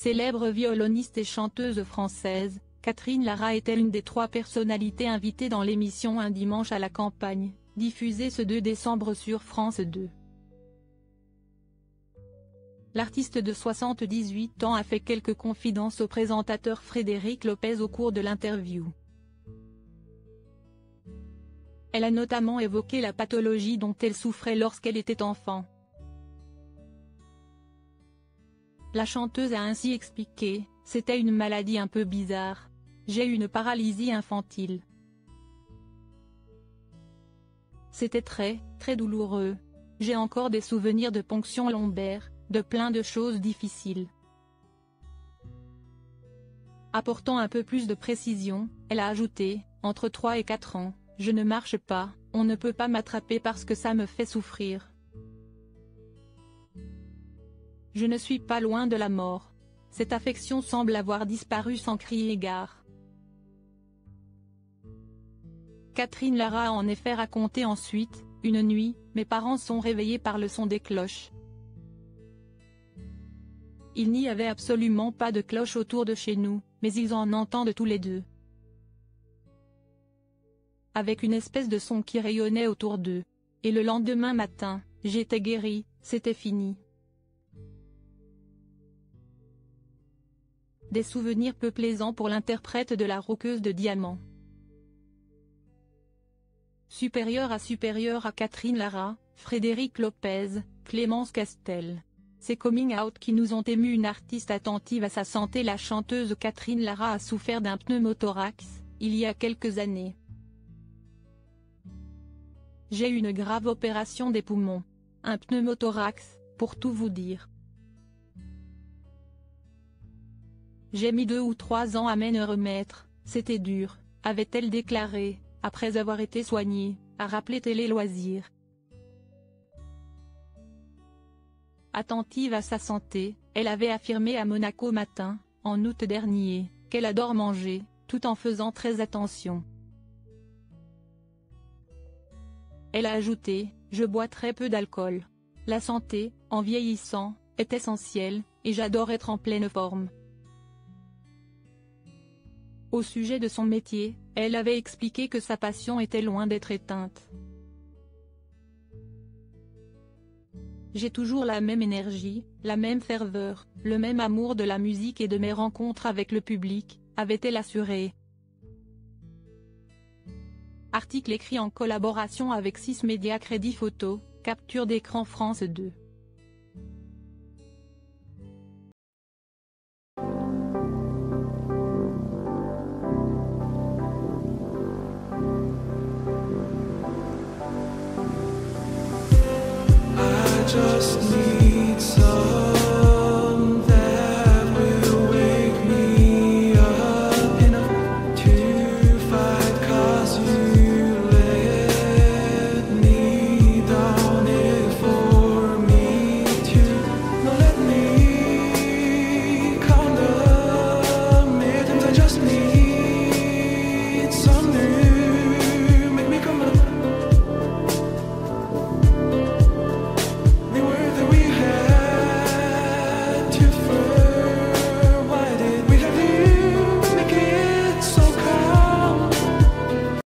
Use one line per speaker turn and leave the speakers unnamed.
Célèbre violoniste et chanteuse française, Catherine Lara était l'une des 3 personnalités invitées dans l'émission Un dimanche à la campagne, diffusée ce 2 décembre sur France 2. L'artiste de 78 ans a fait quelques confidences au présentateur Frédéric Lopez au cours de l'interview. Elle a notamment évoqué la pathologie dont elle souffrait lorsqu'elle était enfant. La chanteuse a ainsi expliqué: « C'était une maladie un peu bizarre. J'ai eu une paralysie infantile. C'était très, très douloureux. J'ai encore des souvenirs de ponction lombaire, de plein de choses difficiles. » Apportant un peu plus de précision, elle a ajouté: « Entre 3 et 4 ans, je ne marche pas, on ne peut pas m'attraper parce que ça me fait souffrir. Je ne suis pas loin de la mort. Cette affection semble avoir disparu sans crier gare. » Catherine Lara a en effet raconté ensuite: « Une nuit, mes parents sont réveillés par le son des cloches. Il n'y avait absolument pas de cloche autour de chez nous, mais ils en entendent tous les deux. Avec une espèce de son qui rayonnait autour d'eux. Et le lendemain matin, j'étais guérie, c'était fini. » Des souvenirs peu plaisants pour l'interprète de la Roqueuse de Diamant. Supérieur à Catherine Lara, Frédéric Lopez, Clémence Castel. Ces coming out qui nous ont ému. Une artiste attentive à sa santé. La chanteuse Catherine Lara a souffert d'un pneumothorax, il y a quelques années. « J'ai eu une grave opération des poumons. Un pneumothorax, pour tout vous dire. J'ai mis 2 ou 3 ans à m'en remettre, c'était dur », avait-elle déclaré, après avoir été soignée, a rappelé Télé Loisirs. Attentive à sa santé, elle avait affirmé à Monaco Matin, en août dernier, qu'elle adore manger, tout en faisant très attention. Elle a ajouté: « Je bois très peu d'alcool. La santé, en vieillissant, est essentielle, et j'adore être en pleine forme. » Au sujet de son métier, elle avait expliqué que sa passion était loin d'être éteinte. « J'ai toujours la même énergie, la même ferveur, le même amour de la musique et de mes rencontres avec le public », avait-elle assuré. Article écrit en collaboration avec 6 médias. Crédit photo, capture d'écran France 2.
Just need